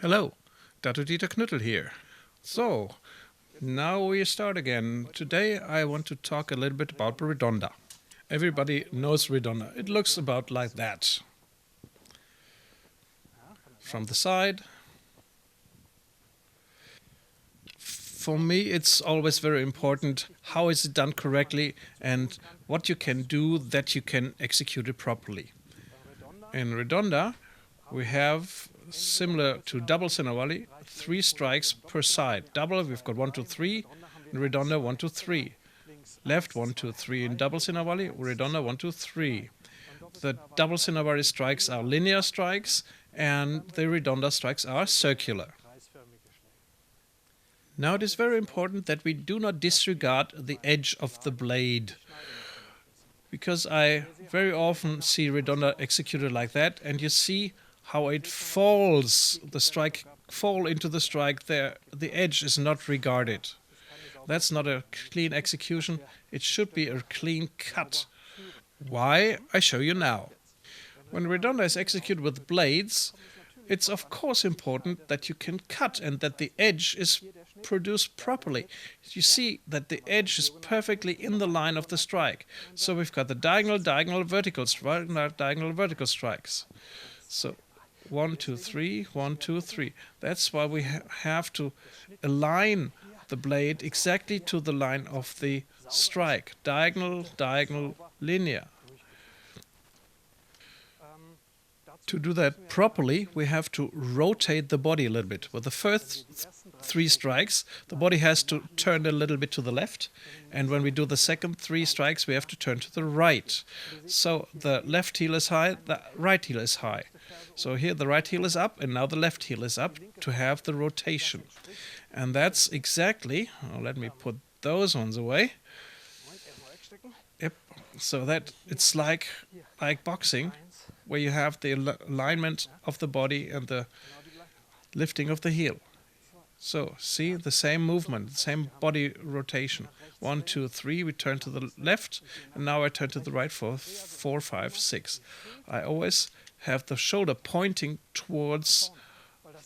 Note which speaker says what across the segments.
Speaker 1: Hello, Dr. Dieter Knüttel here. So, now we start again. Today I want to talk a little bit about Redonda. Everybody knows Redonda. It looks about like that. From the side. For me, it's always very important how is it done correctly and what you can do that you can execute it properly. In Redonda, we have, similar to double center volley, 3 strikes per side. Double, we've got 1, 2, 3. In Redonda, 1, 2, 3. Left, 1, 2, 3. In double center volley, Redonda, 1, 2, 3. The double center volley strikes are linear strikes, and the Redonda strikes are circular. Now it is very important that we do not disregard the edge of the blade, because I very often see Redonda executed like that, and you see how it falls, the strike fall into the strike there, the edge is not regarded. That's not a clean execution, it should be a clean cut. Why? I show you now. When Redonda is executed with blades, it's of course important that you can cut and that the edge is produced properly. You see that the edge is perfectly in the line of the strike. So we've got the diagonal, vertical strikes. So 1, 2, 3, 1, 2, 3. That's why we have to align the blade exactly to the line of the strike. Diagonal, linear. To do that properly, we have to rotate the body a little bit. With the first 3 strikes, the body has to turn a little bit to the left, and when we do the second 3 strikes, we have to turn to the right. So the left heel is high, the right heel is high. So here the right heel is up, and now the left heel is up to have the rotation. And that's exactly, let me put those ones away. Yep, so that it's like boxing, where you have the alignment of the body and the lifting of the heel. So, see, the same movement, the same body rotation. 1, 2, 3, we turn to the left, and now I turn to the right for 4, 5, 6. I always have the shoulder pointing towards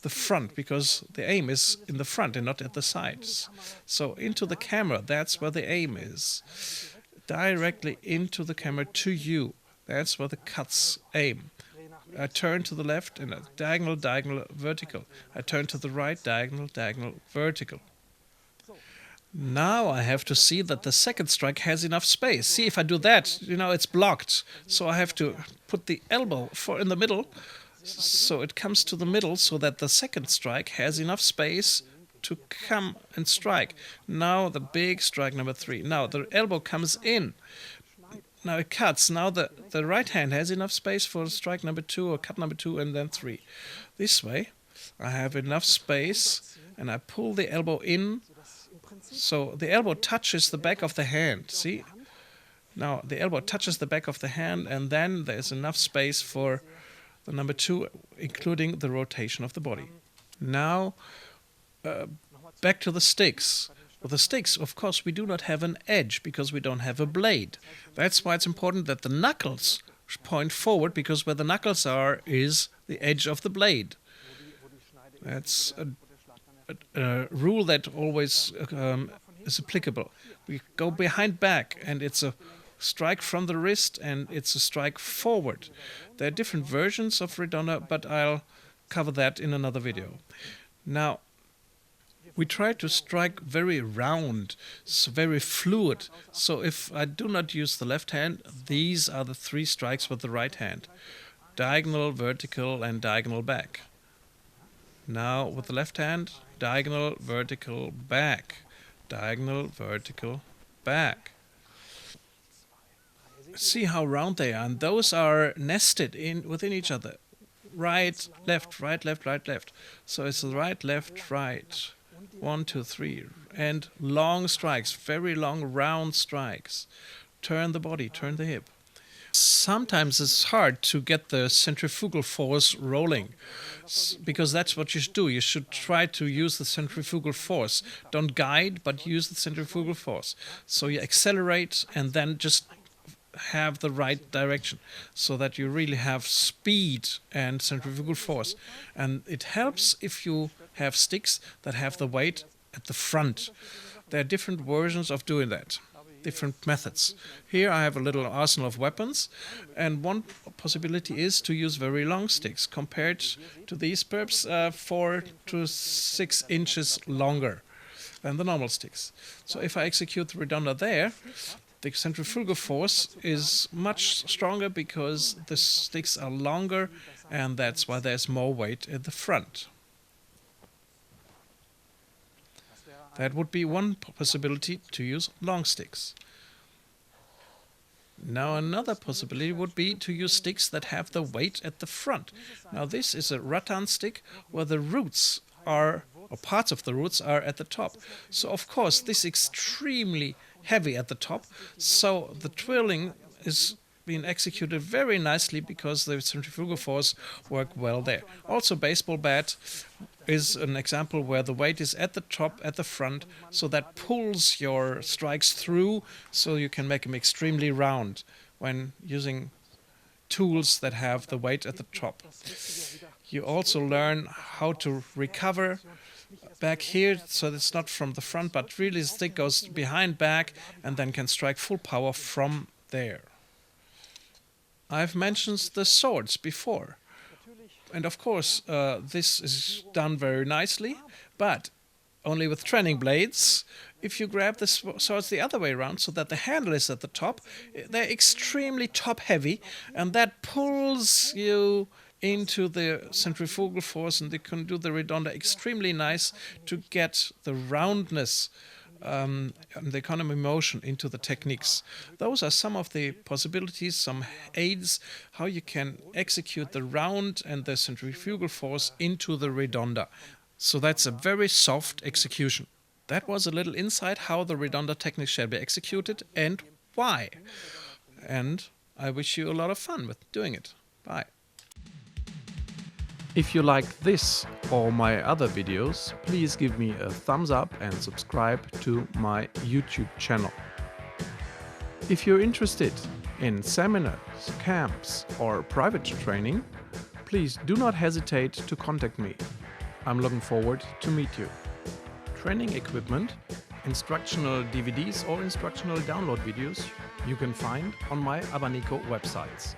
Speaker 1: the front, because the aim is in the front and not at the sides. So, into the camera, that's where the aim is. Directly into the camera to you. That's where the cuts aim. I turn to the left and a diagonal, vertical. I turn to the right, diagonal, vertical. Now I have to see that the second strike has enough space. See, if I do that, it's blocked. So I have to put the elbow in the middle, so it comes to the middle, so that the second strike has enough space to come and strike. Now the big strike number 3. Now the elbow comes in. Now it cuts. Now the right hand has enough space for strike number 2 or cut number 2 and then 3. This way I have enough space and I pull the elbow in, so the elbow touches the back of the hand. See? Now the elbow touches the back of the hand, and then there's enough space for the number 2, including the rotation of the body. Now back to the sticks. With the sticks, of course, we do not have an edge because we don't have a blade. That's why it's important that the knuckles point forward, because where the knuckles are is the edge of the blade. That's a rule that always is applicable. We go behind back, and it's a strike from the wrist, and it's a strike forward. There are different versions of Redonda, but I'll cover that in another video. Now, we try to strike very round, very fluid. So if I do not use the left hand, these are the 3 strikes with the right hand. Diagonal, vertical, and diagonal back. Now with the left hand, diagonal, vertical, back. Diagonal, vertical, back. See how round they are, and those are nested within each other. Right, left, right, left, right, left. So it's right, left, right. 1, 2, 3, and long strikes, very long round strikes. Turn the body, turn the hip. Sometimes it's hard to get the centrifugal force rolling, because that's what you should do. You should try to use the centrifugal force. Don't guide, but use the centrifugal force. So you accelerate and then just have the right direction, so that you really have speed and centrifugal force. And it helps if you have sticks that have the weight at the front. There are different versions of doing that, different methods. Here I have a little arsenal of weapons, and one possibility is to use very long sticks compared to these, perhaps 4 to 6 inches longer than the normal sticks. So if I execute the Redonda there, the centrifugal force is much stronger because the sticks are longer, and that's why there's more weight at the front. That would be one possibility, to use long sticks. Now another possibility would be to use sticks that have the weight at the front. Now this is a rattan stick where the roots are, or parts of the roots are, at the top. So of course this is extremely heavy at the top, so the twirling is being executed very nicely because the centrifugal force worked well there. Also baseball bat is an example where the weight is at the top, at the front, so that pulls your strikes through, so you can make them extremely round when using tools that have the weight at the top. You also learn how to recover back here, so it's not from the front, but really the stick goes behind back and then can strike full power from there. I've mentioned the swords before. And of course, this is done very nicely, but only with training blades. If you grab the swords the other way around, so that the handle is at the top, they're extremely top heavy, and that pulls you into the centrifugal force, and you can do the Redonda extremely nice to get the roundness and the economy motion into the techniques. Those are some of the possibilities, some aids, how you can execute the round and the centrifugal force into the Redonda. So that's a very soft execution. That was a little insight how the Redonda technique shall be executed and why. And I wish you a lot of fun with doing it. Bye. If you like this or my other videos, please give me a thumbs up and subscribe to my YouTube channel. If you're interested in seminars, camps or private training, please do not hesitate to contact me. I'm looking forward to meet you. Training equipment, instructional DVDs or instructional download videos you can find on my Abanico websites.